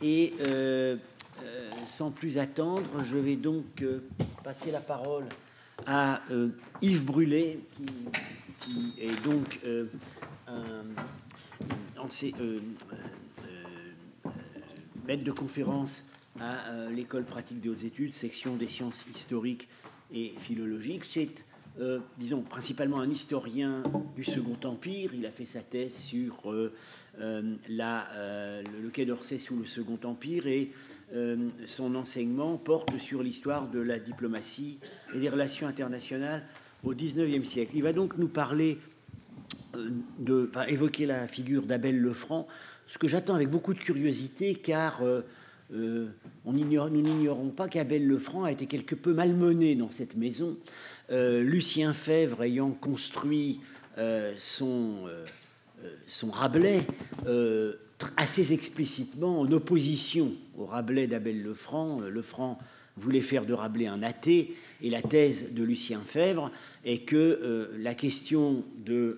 Et sans plus attendre, je vais donc passer la parole à Yves Brûlé, qui est donc maître de conférence à l'école pratique des hautes études, section des sciences historiques et philologiques. C'est, disons, principalement un historien du Second Empire. Il a fait sa thèse sur le Quai d'Orsay sous le Second Empire, et son enseignement porte sur l'histoire de la diplomatie et des relations internationales au XIXe siècle. Il va donc nous parler évoquer la figure d'Abel Lefranc, ce que j'attends avec beaucoup de curiosité, car nous n'ignorons pas qu'Abel Lefranc a été quelque peu malmené dans cette maison. Lucien Febvre ayant construit son Rabelais assez explicitement en opposition au Rabelais d'Abel Lefranc. Lefranc voulait faire de Rabelais un athée, et la thèse de Lucien Febvre est que la question de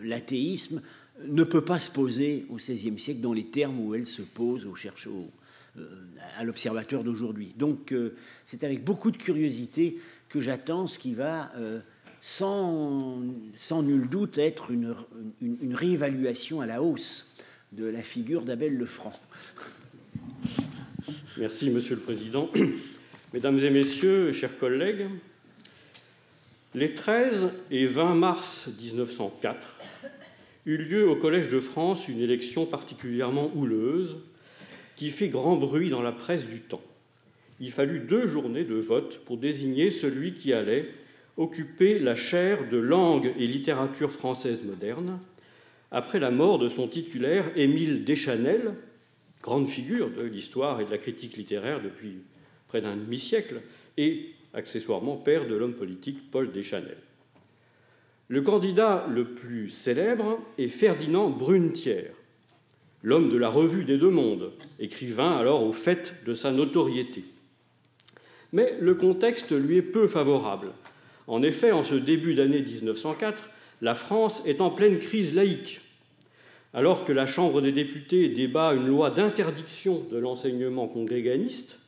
l'athéisme ne peut pas se poser au XVIe siècle dans les termes où elle se pose à l'observateur d'aujourd'hui. Donc c'est avec beaucoup de curiosité que j'attends ce qui va, sans nul doute, être une réévaluation à la hausse de la figure d'Abel Lefranc. Merci, Monsieur le Président. Mesdames et Messieurs, chers collègues, les 13 et 20 mars 1904 eut lieu au Collège de France une élection particulièrement houleuse qui fit grand bruit dans la presse du temps. Il fallut 2 journées de vote pour désigner celui qui allait occuper la chaire de langue et littérature française moderne après la mort de son titulaire Émile Deschanel, grande figure de l'histoire et de la critique littéraire depuis près d'un demi-siècle, et accessoirement père de l'homme politique Paul Deschanel. Le candidat le plus célèbre est Ferdinand Brunetière, l'homme de la Revue des Deux Mondes, écrivain alors au fait de sa notoriété. Mais le contexte lui est peu favorable. En effet, en ce début d'année 1904, la France est en pleine crise laïque. Alors que la Chambre des députés débat une loi d'interdiction de l'enseignement congréganiste,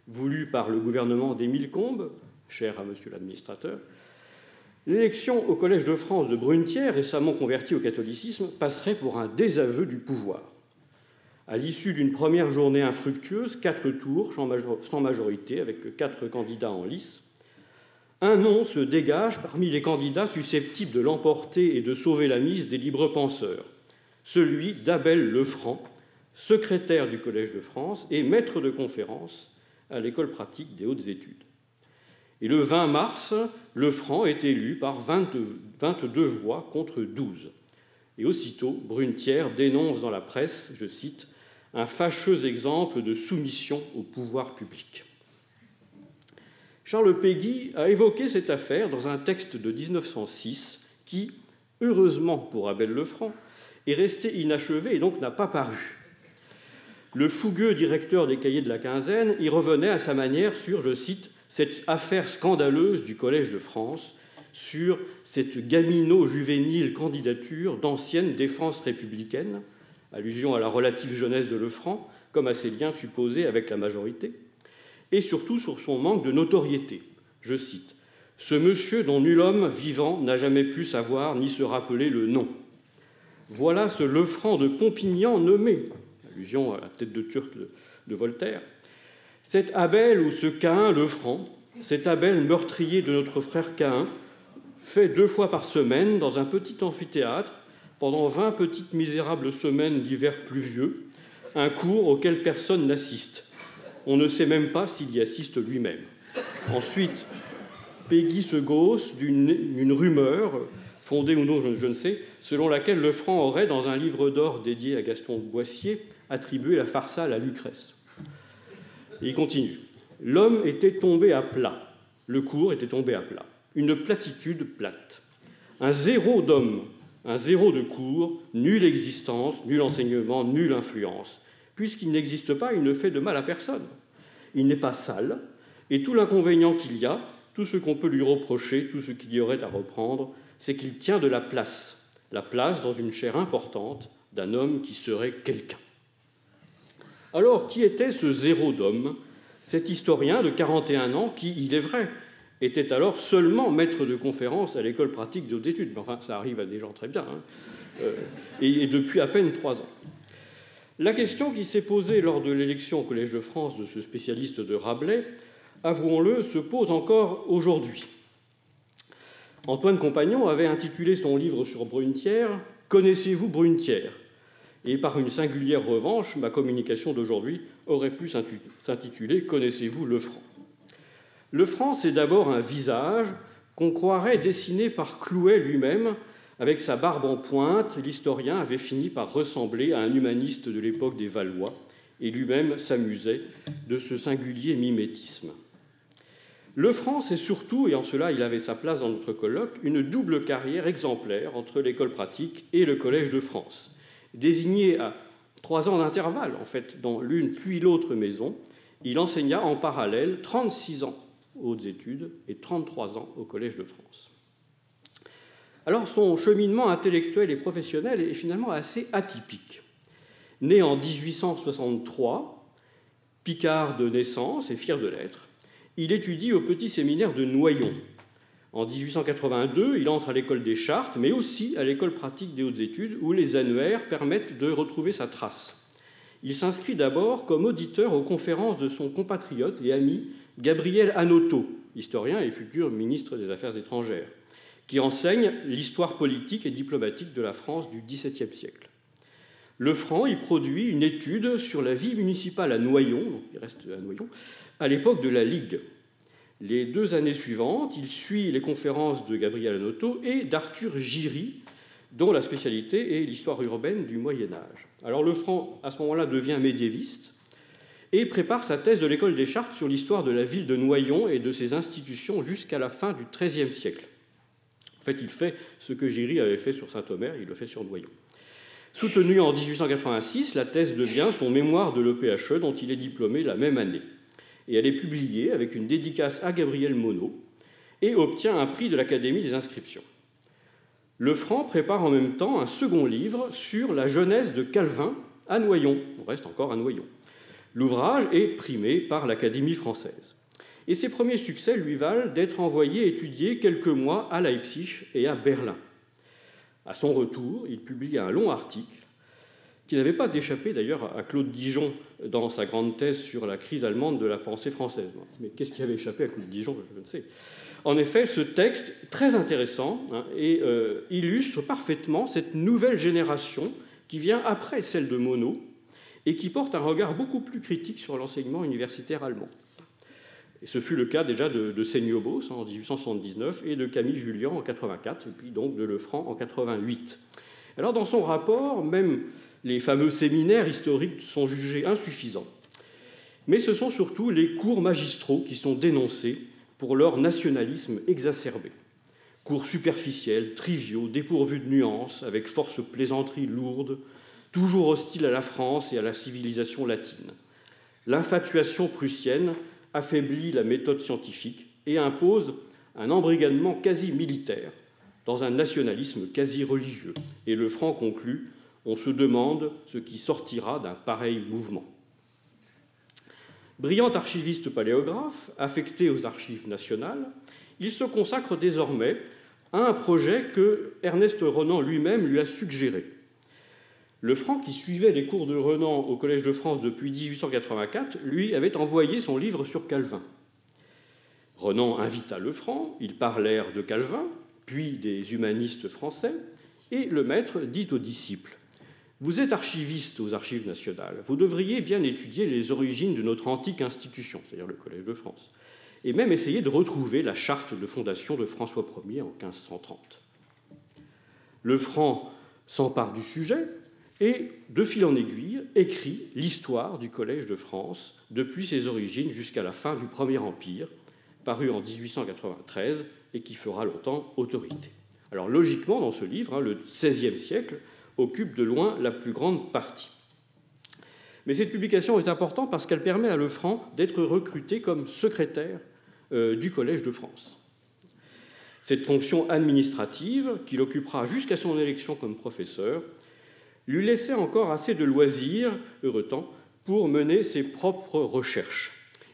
voulue par le gouvernement d'Émile Combes, cher à monsieur l'administrateur, l'élection au Collège de France de Brunetière, récemment converti au catholicisme, passerait pour un désaveu du pouvoir. À l'issue d'une première journée infructueuse, 4 tours sans majorité, avec 4 candidats en lice, un nom se dégage parmi les candidats susceptibles de l'emporter et de sauver la mise des libres penseurs, celui d'Abel Lefranc, secrétaire du Collège de France et maître de conférence à l'école pratique des hautes études. Et le 20 mars, Lefranc est élu par 22 voix contre 12. Et aussitôt, Brunetière dénonce dans la presse, je cite, « un fâcheux exemple de soumission au pouvoir public ». Charles Péguy a évoqué cette affaire dans un texte de 1906 qui, heureusement pour Abel Lefranc, est resté inachevé et donc n'a pas paru. Le fougueux directeur des Cahiers de la Quinzaine y revenait à sa manière sur, je cite, « cette affaire scandaleuse du Collège de France, sur cette gamino-juvénile candidature d'ancienne défense républicaine, allusion à la relative jeunesse de Lefranc, comme à ses liens supposés avec la majorité, et surtout sur son manque de notoriété. Je cite, « ce monsieur dont nul homme vivant n'a jamais pu savoir ni se rappeler le nom. Voilà ce Lefranc de Pompignan nommé, allusion à la tête de turc de Voltaire, cet Abel ou ce Caïn Lefranc, cet Abel meurtrier de notre frère Caïn, fait 2 fois par semaine dans un petit amphithéâtre, pendant 20 petites misérables semaines d'hiver pluvieux, un cours auquel personne n'assiste. On ne sait même pas s'il y assiste lui-même. » Ensuite, Péguy se gausse d'une rumeur, fondée ou non, je ne sais, selon laquelle Lefranc aurait, dans un livre d'or dédié à Gaston Boissier, attribué la Pharsale à Lucrèce. Et il continue. « L'homme était tombé à plat. Le cours était tombé à plat. Une platitude plate. Un zéro d'homme, un zéro de cours, nulle existence, nul enseignement, nulle influence. Puisqu'il n'existe pas, il ne fait de mal à personne. Il n'est pas sale, et tout l'inconvénient qu'il y a, tout ce qu'on peut lui reprocher, tout ce qu'il y aurait à reprendre, c'est qu'il tient de la place dans une chaire importante d'un homme qui serait quelqu'un. » Alors, qui était ce zéro d'homme, cet historien de 41 ans qui, il est vrai, était alors seulement maître de conférence à l'école pratique des hautes études, mais enfin, ça arrive à des gens très bien, et depuis à peine 3 ans. La question qui s'est posée lors de l'élection au Collège de France de ce spécialiste de Rabelais, avouons-le, se pose encore aujourd'hui. Antoine Compagnon avait intitulé son livre sur Brunetière « Connaissez-vous Brunetière ?» Et par une singulière revanche, ma communication d'aujourd'hui aurait pu s'intituler « Connaissez-vous Lefranc ?» Lefranc, c'est d'abord un visage qu'on croirait dessiné par Clouet lui-même. Avec sa barbe en pointe, l'historien avait fini par ressembler à un humaniste de l'époque des Valois, et lui-même s'amusait de ce singulier mimétisme. Lefranc, c'est surtout, et en cela il avait sa place dans notre colloque, une double carrière exemplaire entre l'école pratique et le Collège de France. Désigné à 3 ans d'intervalle, en fait, dans l'une puis l'autre maison, il enseigna en parallèle 36 ans aux hautes études et 33 ans au Collège de France. Alors son cheminement intellectuel et professionnel est finalement assez atypique. Né en 1863, Picard de naissance et fier de l'être, il étudie au petit séminaire de Noyon. En 1882, il entre à l'école des Chartes, mais aussi à l'école pratique des hautes études, où les annuaires permettent de retrouver sa trace. Il s'inscrit d'abord comme auditeur aux conférences de son compatriote et ami Gabriel Hanotaux, historien et futur ministre des Affaires étrangères, qui enseigne l'histoire politique et diplomatique de la France du XVIIe siècle. Lefranc y produit une étude sur la vie municipale à Noyon, donc il reste à Noyon, à l'époque de la Ligue. Les 2 années suivantes, il suit les conférences de Gabriel Hanotaux et d'Arthur Giry, dont la spécialité est l'histoire urbaine du Moyen-Âge. Alors Lefranc, à ce moment-là, devient médiéviste et prépare sa thèse de l'école des Chartes sur l'histoire de la ville de Noyon et de ses institutions jusqu'à la fin du XIIIe siècle. En fait, il fait ce que Giry avait fait sur Saint-Omer, il le fait sur Noyon. Soutenue en 1886, la thèse devient son mémoire de l'EPHE, dont il est diplômé la même année. Et elle est publiée avec une dédicace à Gabriel Monod et obtient un prix de l'Académie des inscriptions. Lefranc prépare en même temps un second livre sur la jeunesse de Calvin à Noyon. On reste encore à Noyon. L'ouvrage est primé par l'Académie française. Et ses premiers succès lui valent d'être envoyé étudier quelques mois à Leipzig et à Berlin. À son retour, il publie un long article qui n'avait pas échappé d'ailleurs à Claude Dijon dans sa grande thèse sur la crise allemande de la pensée française. Mais qu'est-ce qui avait échappé à Claude Dijon? Je ne sais. En effet, ce texte, très intéressant, illustre parfaitement cette nouvelle génération qui vient après celle de Monod et qui porte un regard beaucoup plus critique sur l'enseignement universitaire allemand. Et ce fut le cas déjà de Seignobos en 1879 et de Camille Jullian en 1884, et puis donc de Lefranc en 1888. Alors dans son rapport, même les fameux séminaires historiques sont jugés insuffisants, mais ce sont surtout les cours magistraux qui sont dénoncés pour leur nationalisme exacerbé. Cours superficiels, triviaux, dépourvus de nuances, avec force plaisanteries lourdes, toujours hostiles à la France et à la civilisation latine. L'infatuation prussienne affaiblit la méthode scientifique et impose un embrigadement quasi militaire dans un nationalisme quasi religieux. Et Lefranc conclut « On se demande ce qui sortira d'un pareil mouvement ». Brillant archiviste paléographe, affecté aux archives nationales, il se consacre désormais à un projet que Ernest Renan lui-même lui a suggéré. Lefranc, qui suivait les cours de Renan au Collège de France depuis 1884, lui avait envoyé son livre sur Calvin. Renan invita Lefranc, ils parlèrent de Calvin, puis des humanistes français, et le maître dit aux disciples « Vous êtes archiviste aux Archives nationales, vous devriez bien étudier les origines de notre antique institution, c'est-à-dire le Collège de France, et même essayer de retrouver la charte de fondation de François Ier en 1530. » Lefranc s'empare du sujet et, de fil en aiguille, écrit l'histoire du Collège de France depuis ses origines jusqu'à la fin du Premier Empire, paru en 1893 et qui fera longtemps autorité. Alors logiquement, dans ce livre, le XVIe siècle occupe de loin la plus grande partie. Mais cette publication est importante parce qu'elle permet à Lefranc d'être recruté comme secrétaire du Collège de France. Cette fonction administrative, qu'il occupera jusqu'à son élection comme professeur, lui laissait encore assez de loisirs, heureux temps, pour mener ses propres recherches.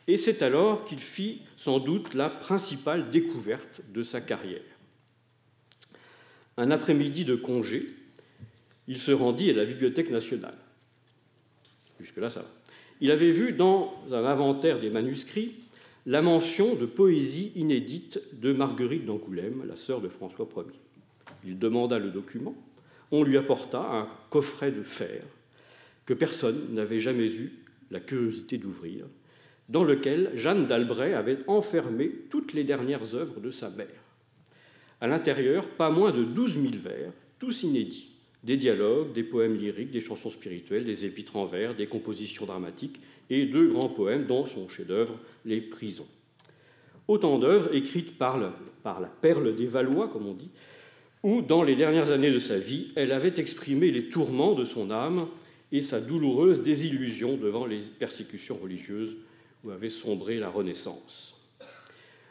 Et c'est alors qu'il fit sans doute la principale découverte de sa carrière. Un après-midi de congé, il se rendit à la Bibliothèque nationale. Jusque-là, ça va. Il avait vu dans un inventaire des manuscrits la mention de poésie inédite de Marguerite d'Angoulême, la sœur de François Ier. Il demanda le document. On lui apporta un coffret de fer que personne n'avait jamais eu la curiosité d'ouvrir, dans lequel Jeanne d'Albret avait enfermé toutes les dernières œuvres de sa mère. À l'intérieur, pas moins de 12 000 vers, tous inédits, des dialogues, des poèmes lyriques, des chansons spirituelles, des épîtres en vers, des compositions dramatiques et 2 grands poèmes, dont son chef-d'œuvre, Les Prisons. Autant d'œuvres écrites par la perle des Valois, comme on dit, où, dans les dernières années de sa vie, elle avait exprimé les tourments de son âme et sa douloureuse désillusion devant les persécutions religieuses où avait sombré la Renaissance.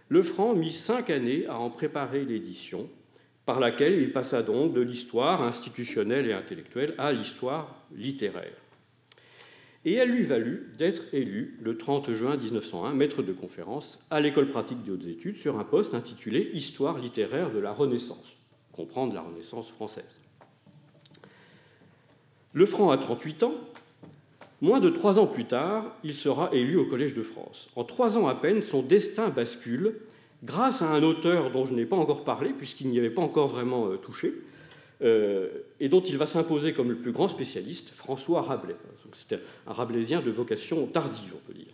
Lefranc mit 5 années à en préparer l'édition, par laquelle il passa donc de l'histoire institutionnelle et intellectuelle à l'histoire littéraire. Et elle lui valut d'être élu, le 30 juin 1901, maître de conférence à l'École pratique des hautes études sur un poste intitulé « Histoire littéraire de la Renaissance », comprendre la Renaissance française. Lefranc a 38 ans. Moins de 3 ans plus tard, il sera élu au Collège de France. En 3 ans à peine, son destin bascule grâce à un auteur dont je n'ai pas encore parlé, puisqu'il n'y avait pas encore vraiment touché, et dont il va s'imposer comme le plus grand spécialiste, François Rabelais. C'était un rabelaisien de vocation tardive, on peut dire.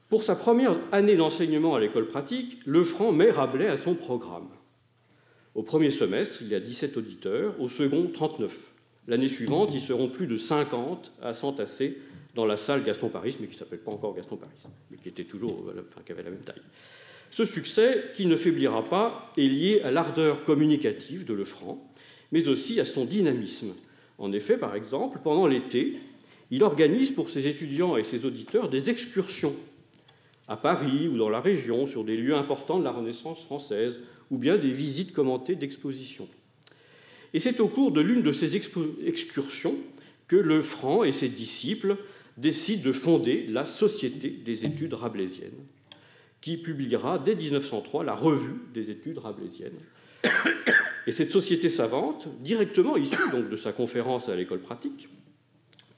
Pour sa première année d'enseignement à l'école pratique, Lefranc met Rabelais à son programme. Au premier semestre, il y a 17 auditeurs, au second, 39. L'année suivante, ils seront plus de 50 à s'entasser dans la salle Gaston Paris, mais qui ne s'appelle pas encore Gaston Paris, mais qui était toujours, qui avait la même taille. Ce succès, qui ne faiblira pas, est lié à l'ardeur communicative de Lefranc, mais aussi à son dynamisme. En effet, par exemple, pendant l'été, il organise pour ses étudiants et ses auditeurs des excursions à Paris ou dans la région sur des lieux importants de la Renaissance française, ou bien des visites commentées d'expositions. Et c'est au cours de l'une de ces excursions que Lefranc et ses disciples décident de fonder la Société des études rabelaisiennes, qui publiera dès 1903 la Revue des études rabelaisiennes. Et cette société savante, directement issue donc de sa conférence à l'école pratique,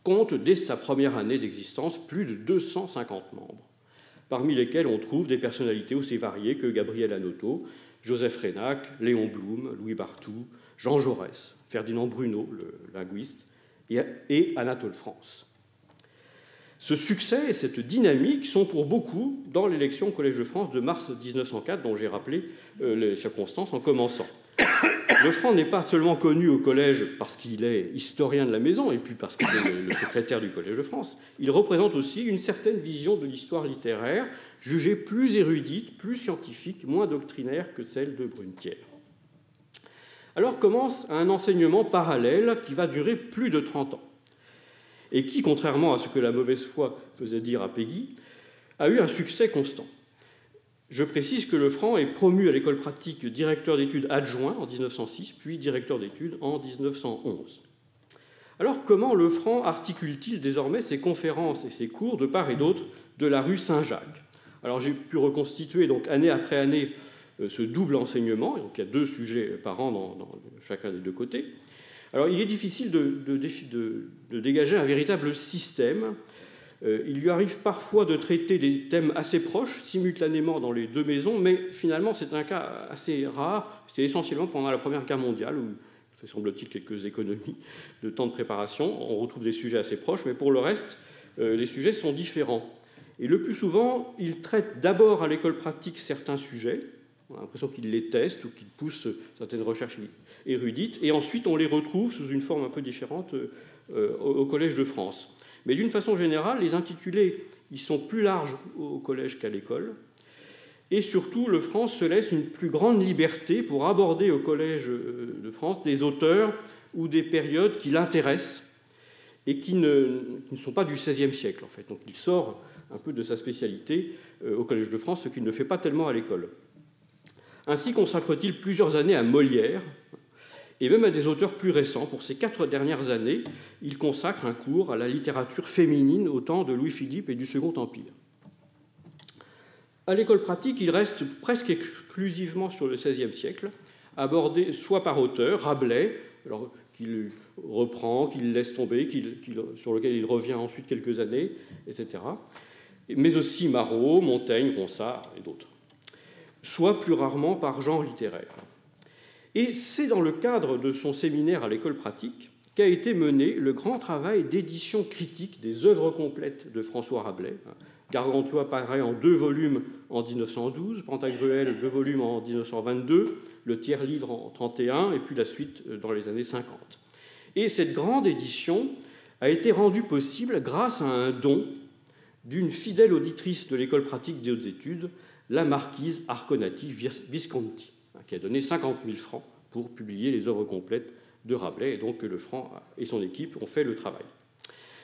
compte dès sa première année d'existence plus de 250 membres, parmi lesquels on trouve des personnalités aussi variées que Gabriel Hanotaux, Joseph Reynac, Léon Blum, Louis Barthou, Jean Jaurès, Ferdinand Bruno, le linguiste, et Anatole France. Ce succès et cette dynamique sont pour beaucoup dans l'élection au Collège de France de mars 1904, dont j'ai rappelé les circonstances en commençant. Lefranc n'est pas seulement connu au Collège parce qu'il est historien de la maison et puis parce qu'il est le secrétaire du Collège de France. Il représente aussi une certaine vision de l'histoire littéraire, jugée plus érudite, plus scientifique, moins doctrinaire que celle de Brunetière. Alors commence un enseignement parallèle qui va durer plus de 30 ans et qui, contrairement à ce que la mauvaise foi faisait dire à Péguy, a eu un succès constant. Je précise que Lefranc est promu à l'école pratique directeur d'études adjoint en 1906, puis directeur d'études en 1911. Alors comment Lefranc articule-t-il désormais ses conférences et ses cours de part et d'autre de la rue Saint-Jacques? Alors j'ai pu reconstituer donc année après année ce double enseignement, donc il y a 2 sujets par an dans chacun des 2 côtés. Alors il est difficile de dégager un véritable système. Il lui arrive parfois de traiter des thèmes assez proches, simultanément dans les 2 maisons, mais finalement c'est un cas assez rare. C'est essentiellement pendant la Première Guerre mondiale, où il fait semble-t-il quelques économies de temps de préparation. On retrouve des sujets assez proches, mais pour le reste, les sujets sont différents. Et le plus souvent, il traite d'abord à l'école pratique certains sujets. On a l'impression qu'il les teste ou qu'il pousse certaines recherches érudites, et ensuite on les retrouve sous une forme un peu différente au Collège de France. Mais d'une façon générale, les intitulés ils sont plus larges au collège qu'à l'école, et surtout Lefranc se laisse une plus grande liberté pour aborder au Collège de France des auteurs ou des périodes qui l'intéressent et qui ne sont pas du XVIe siècle, en fait. Donc il sort un peu de sa spécialité au Collège de France, ce qu'il ne fait pas tellement à l'école. Ainsi consacre-t-il plusieurs années à Molière, et même à des auteurs plus récents. Pour ces 4 dernières années, il consacre un cours à la littérature féminine au temps de Louis-Philippe et du Second Empire. À l'école pratique, il reste presque exclusivement sur le XVIe siècle, abordé soit par auteur, Rabelais, alors qu'il reprend, qu'il laisse tomber, sur lequel il revient ensuite quelques années, etc., mais aussi Marot, Montaigne, Ronsard et d'autres, soit plus rarement par genre littéraire. Et c'est dans le cadre de son séminaire à l'école pratique qu'a été mené le grand travail d'édition critique des œuvres complètes de François Rabelais. Gargantua paraît en 2 volumes en 1912, Pantagruel 2 volumes en 1922, le tiers livre en 1931, et puis la suite dans les années 50. Et cette grande édition a été rendue possible grâce à un don d'une fidèle auditrice de l'école pratique des hautes études, la marquise Arconati Visconti, qui a donné 50 000 francs pour publier les œuvres complètes de Rabelais, et donc le Franc et son équipe ont fait le travail.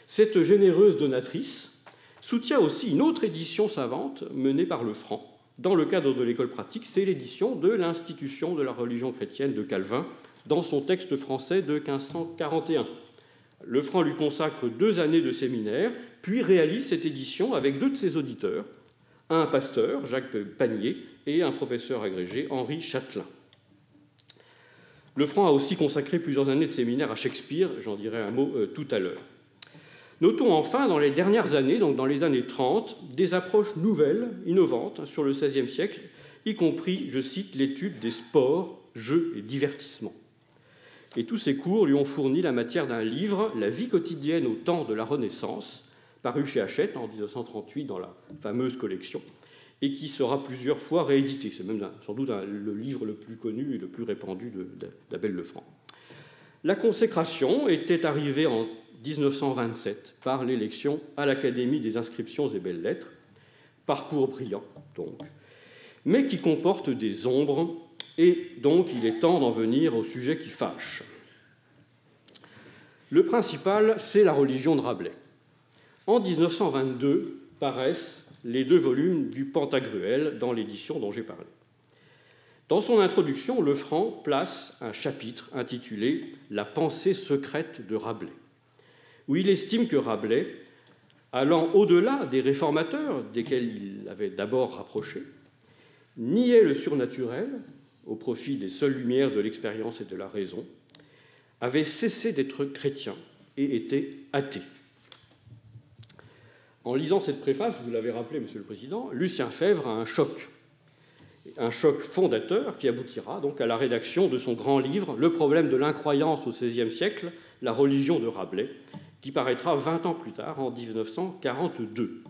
Cette généreuse donatrice soutient aussi une autre édition savante menée par le Franc. Dans le cadre de l'école pratique, c'est l'édition de l'Institution de la religion chrétienne de Calvin, dans son texte français de 1541. Le Franc lui consacre 2 années de séminaire, puis réalise cette édition avec 2 de ses auditeurs, un pasteur, Jacques Panier, et un professeur agrégé, Henri Châtelain. Le Franc a aussi consacré plusieurs années de séminaire à Shakespeare, j'en dirai un mot tout à l'heure. Notons enfin, dans les dernières années, donc dans les années 30, des approches nouvelles, innovantes, sur le XVIe siècle, y compris, je cite, l'étude des sports, jeux et divertissements. Et tous ces cours lui ont fourni la matière d'un livre, La vie quotidienne au temps de la Renaissance, paru chez Hachette en 1938 dans la fameuse collection, et qui sera plusieurs fois réédité. C'est même sans doute le livre le plus connu et le plus répandu d'Abel Lefranc. La consécration était arrivée en 1927 par l'élection à l'Académie des inscriptions et belles-lettres, parcours brillant donc, mais qui comporte des ombres, et donc il est temps d'en venir au sujet qui fâche. Le principal, c'est la religion de Rabelais. En 1922 paraissent les 2 volumes du Pantagruel dans l'édition dont j'ai parlé. Dans son introduction, Lefranc place un chapitre intitulé « La pensée secrète de Rabelais », où il estime que Rabelais, allant au-delà des réformateurs desquels il avait d'abord rapproché, niait le surnaturel au profit des seules lumières de l'expérience et de la raison, avait cessé d'être chrétien et était athée. En lisant cette préface, vous l'avez rappelé, Monsieur le Président, Lucien Febvre a un choc fondateur qui aboutira donc à la rédaction de son grand livre « Le problème de l'incroyance au XVIe siècle, la religion de Rabelais », qui paraîtra 20 ans plus tard, en 1942.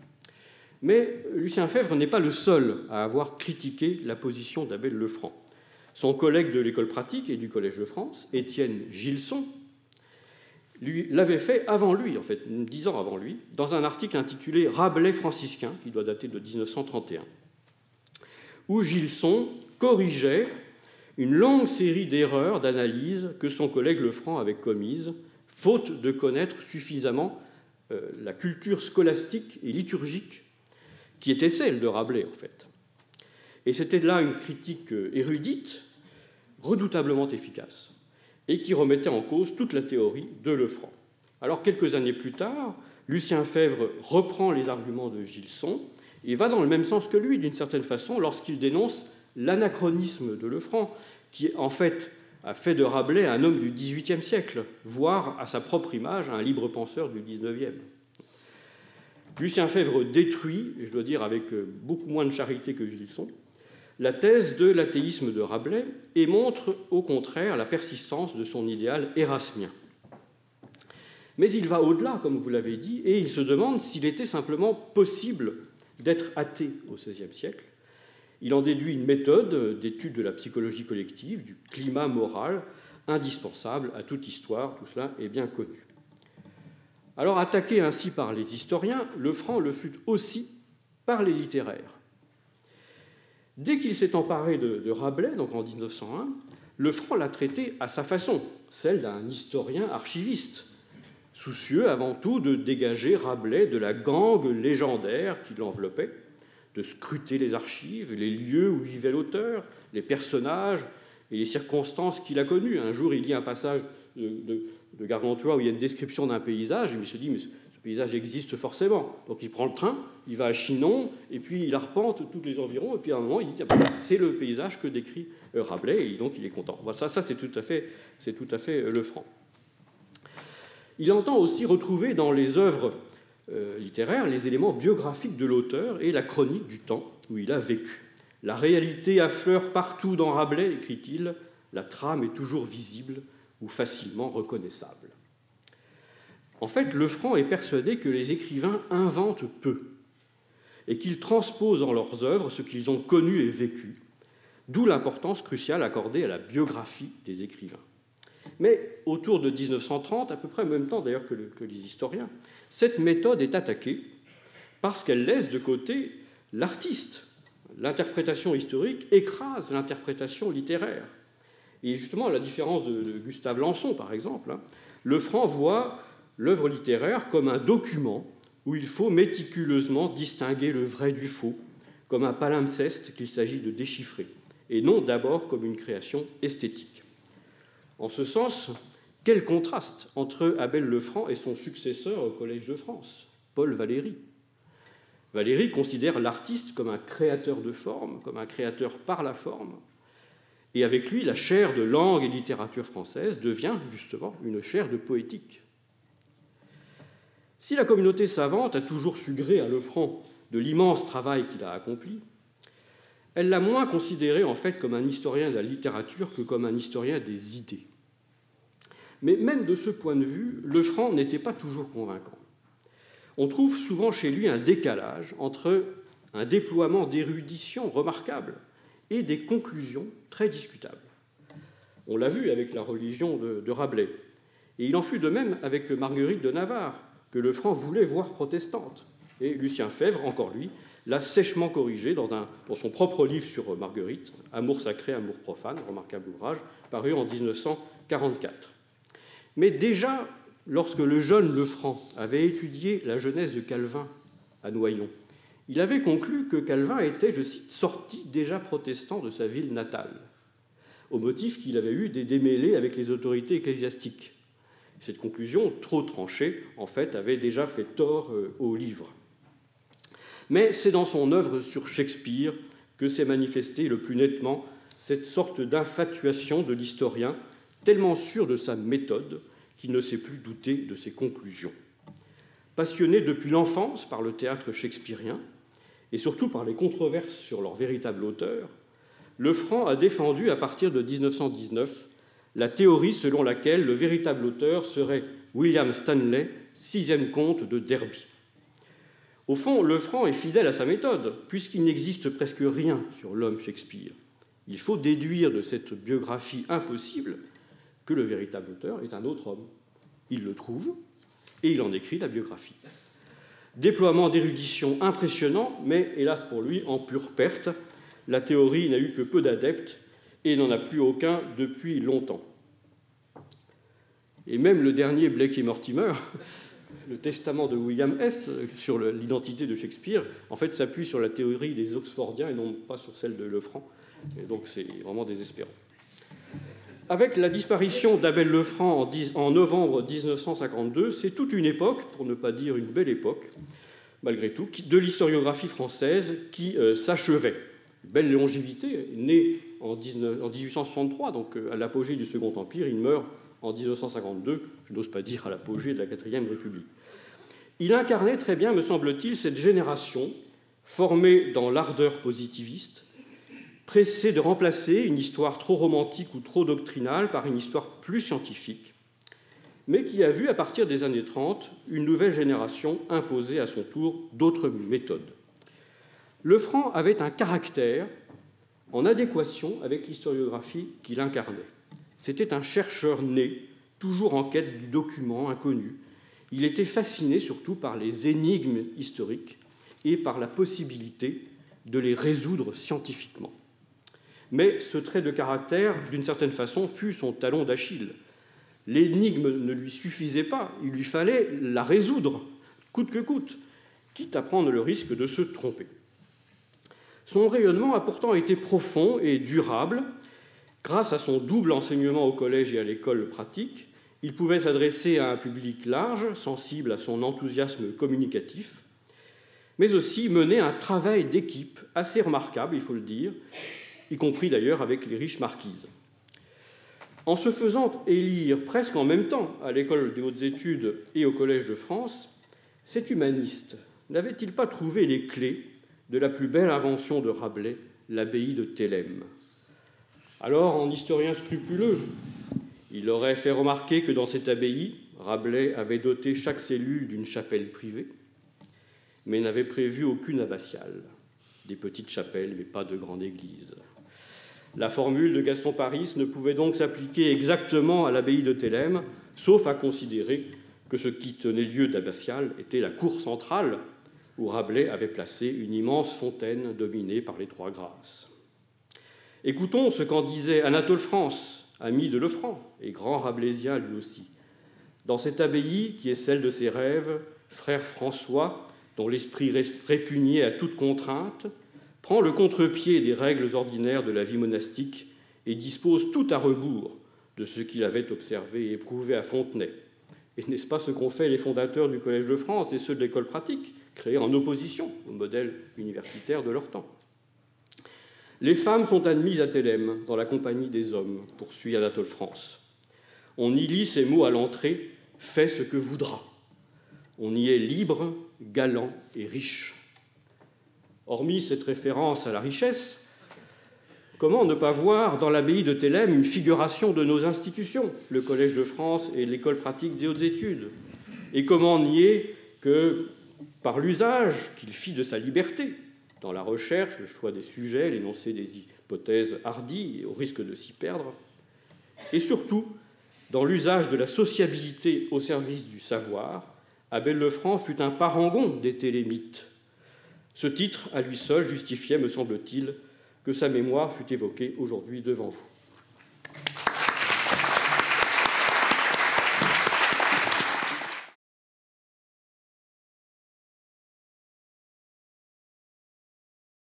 Mais Lucien Febvre n'est pas le seul à avoir critiqué la position d'Abel Lefranc. Son collègue de l'école pratique et du Collège de France, Étienne Gilson, l'avait fait avant lui, en fait, 10 ans avant lui, dans un article intitulé « Rabelais franciscain », qui doit dater de 1931, où Gilson corrigeait une longue série d'erreurs d'analyse que son collègue Lefranc avait commises, faute de connaître suffisamment la culture scolastique et liturgique qui était celle de Rabelais, en fait. Et c'était là une critique érudite, redoutablement efficace, et qui remettait en cause toute la théorie de Lefranc. Alors, quelques années plus tard, Lucien Febvre reprend les arguments de Gilson et va dans le même sens que lui, d'une certaine façon, lorsqu'il dénonce l'anachronisme de Lefranc, qui, en fait, a fait de Rabelais un homme du XVIIIe siècle, voire, à sa propre image, un libre penseur du XIXe. Lucien Febvre détruit, et je dois dire avec beaucoup moins de charité que Gilson, la thèse de l'athéisme de Rabelais et montre au contraire la persistance de son idéal érasmien. Mais il va au-delà, comme vous l'avez dit, et il se demande s'il était simplement possible d'être athée au XVIe siècle. Il en déduit une méthode d'étude de la psychologie collective, du climat moral, indispensable à toute histoire, tout cela est bien connu. Alors, attaqué ainsi par les historiens, Lefranc le fut aussi par les littéraires. Dès qu'il s'est emparé de Rabelais, donc en 1901, Lefranc l'a traité à sa façon, celle d'un historien archiviste, soucieux avant tout de dégager Rabelais de la gangue légendaire qui l'enveloppait, de scruter les archives, les lieux où vivait l'auteur, les personnages et les circonstances qu'il a connues. Un jour, il lit un passage de Gargantua où il y a une description d'un paysage, et il se dit, mais ce paysage existe forcément. Donc il prend le train, il va à Chinon, et puis il arpente tous les environs, et puis à un moment, il dit, c'est le paysage que décrit Rabelais, et donc il est content. Voilà, ça c'est tout à fait Lefranc. Il entend aussi retrouver dans les œuvres littéraires les éléments biographiques de l'auteur et la chronique du temps où il a vécu. La réalité affleure partout dans Rabelais, écrit-il, la trame est toujours visible ou facilement reconnaissable. En fait, Lefranc est persuadé que les écrivains inventent peu et qu'ils transposent dans leurs œuvres ce qu'ils ont connu et vécu, d'où l'importance cruciale accordée à la biographie des écrivains. Mais autour de 1930, à peu près en même temps d'ailleurs que les historiens, cette méthode est attaquée parce qu'elle laisse de côté l'artiste. L'interprétation historique écrase l'interprétation littéraire. Et justement, à la différence de Gustave Lançon, par exemple, Lefranc voit l'œuvre littéraire comme un document où il faut méticuleusement distinguer le vrai du faux, comme un palimpseste qu'il s'agit de déchiffrer, et non d'abord comme une création esthétique. En ce sens, quel contraste entre Abel Lefranc et son successeur au Collège de France, Paul Valéry. Valéry considère l'artiste comme un créateur de forme, comme un créateur par la forme, et avec lui, la chaire de langue et littérature française devient justement une chaire de poétique. Si la communauté savante a toujours su gré à Lefranc de l'immense travail qu'il a accompli, elle l'a moins considéré en fait comme un historien de la littérature que comme un historien des idées. Mais même de ce point de vue, Lefranc n'était pas toujours convaincant. On trouve souvent chez lui un décalage entre un déploiement d'érudition remarquable et des conclusions très discutables. On l'a vu avec la religion de Rabelais. Et il en fut de même avec Marguerite de Navarre, que Lefranc voulait voir protestante. Et Lucien Febvre, encore lui, l'a sèchement corrigé dans son propre livre sur Marguerite, Amour sacré, amour profane, remarquable ouvrage, paru en 1944. Mais déjà, lorsque le jeune Lefranc avait étudié la jeunesse de Calvin à Noyon, il avait conclu que Calvin était, je cite, sorti déjà protestant de sa ville natale, au motif qu'il avait eu des démêlés avec les autorités ecclésiastiques. Cette conclusion, trop tranchée, en fait, avait déjà fait tort au livre. Mais c'est dans son œuvre sur Shakespeare que s'est manifestée le plus nettement cette sorte d'infatuation de l'historien, tellement sûr de sa méthode qu'il ne sait plus douter de ses conclusions. Passionné depuis l'enfance par le théâtre shakespearien, et surtout par les controverses sur leur véritable auteur, Lefranc a défendu à partir de 1919 la théorie selon laquelle le véritable auteur serait William Stanley, 6e comte de Derby. Au fond, Lefranc est fidèle à sa méthode, puisqu'il n'existe presque rien sur l'homme Shakespeare. Il faut déduire de cette biographie impossible que le véritable auteur est un autre homme. Il le trouve, et il en écrit la biographie. Déploiement d'érudition impressionnant, mais hélas pour lui, en pure perte. La théorie n'a eu que peu d'adeptes, et n'en a plus aucun depuis longtemps. Et même le dernier Blake et Mortimer, le testament de William Hess sur l'identité de Shakespeare, en fait, s'appuie sur la théorie des Oxfordiens et non pas sur celle de Lefranc. Et donc c'est vraiment désespérant. Avec la disparition d'Abel Lefranc en novembre 1952, c'est toute une époque, pour ne pas dire une belle époque, malgré tout, de l'historiographie française qui s'achevait. Belle longévité, né en 1863, donc à l'apogée du Second Empire, il meurt en 1952, je n'ose pas dire à l'apogée de la Quatrième République. Il incarnait très bien, me semble-t-il, cette génération formée dans l'ardeur positiviste, pressée de remplacer une histoire trop romantique ou trop doctrinale par une histoire plus scientifique, mais qui a vu, à partir des années 30, une nouvelle génération imposer à son tour d'autres méthodes. Lefranc avait un caractère en adéquation avec l'historiographie qu'il incarnait. C'était un chercheur né, toujours en quête du document inconnu. Il était fasciné surtout par les énigmes historiques et par la possibilité de les résoudre scientifiquement. Mais ce trait de caractère, d'une certaine façon, fut son talon d'Achille. L'énigme ne lui suffisait pas, il lui fallait la résoudre, coûte que coûte, quitte à prendre le risque de se tromper. Son rayonnement a pourtant été profond et durable, Grâce à son double enseignement au collège et à l'école pratique, il pouvait s'adresser à un public large, sensible à son enthousiasme communicatif, mais aussi mener un travail d'équipe assez remarquable, il faut le dire, y compris d'ailleurs avec les riches marquises. En se faisant élire presque en même temps à l'École des hautes études et au Collège de France, cet humaniste n'avait-il pas trouvé les clés de la plus belle invention de Rabelais, l'abbaye de Thélème? Alors, en historien scrupuleux, il aurait fait remarquer que dans cette abbaye, Rabelais avait doté chaque cellule d'une chapelle privée, mais n'avait prévu aucune abbatiale. Des petites chapelles, mais pas de grande église. La formule de Gaston Paris ne pouvait donc s'appliquer exactement à l'abbaye de Thélème, sauf à considérer que ce qui tenait lieu d'abbatiale était la cour centrale, où Rabelais avait placé une immense fontaine dominée par les trois grâces. Écoutons ce qu'en disait Anatole France, ami de Lefranc et grand rabelaisien lui aussi. Dans cette abbaye qui est celle de ses rêves, frère François, dont l'esprit répugnait à toute contrainte, prend le contre-pied des règles ordinaires de la vie monastique et dispose tout à rebours de ce qu'il avait observé et éprouvé à Fontenay. Et n'est-ce pas ce qu'ont fait les fondateurs du Collège de France et ceux de l'école pratique, créés en opposition au modèle universitaire de leur temps? Les femmes sont admises à Thélème dans la compagnie des hommes, poursuit Anatole France. On y lit ces mots à l'entrée, « fais ce que voudras ». On y est libre, galant et riche. Hormis cette référence à la richesse, comment ne pas voir dans l'abbaye de Thélème une figuration de nos institutions, le Collège de France et l'École pratique des hautes études? Et comment nier que, par l'usage qu'il fit de sa liberté, dans la recherche, le choix des sujets, l'énoncé des hypothèses hardies et au risque de s'y perdre, et surtout dans l'usage de la sociabilité au service du savoir, Abel Lefranc fut un parangon des télémites. Ce titre, à lui seul, justifiait, me semble-t-il, que sa mémoire fût évoquée aujourd'hui devant vous.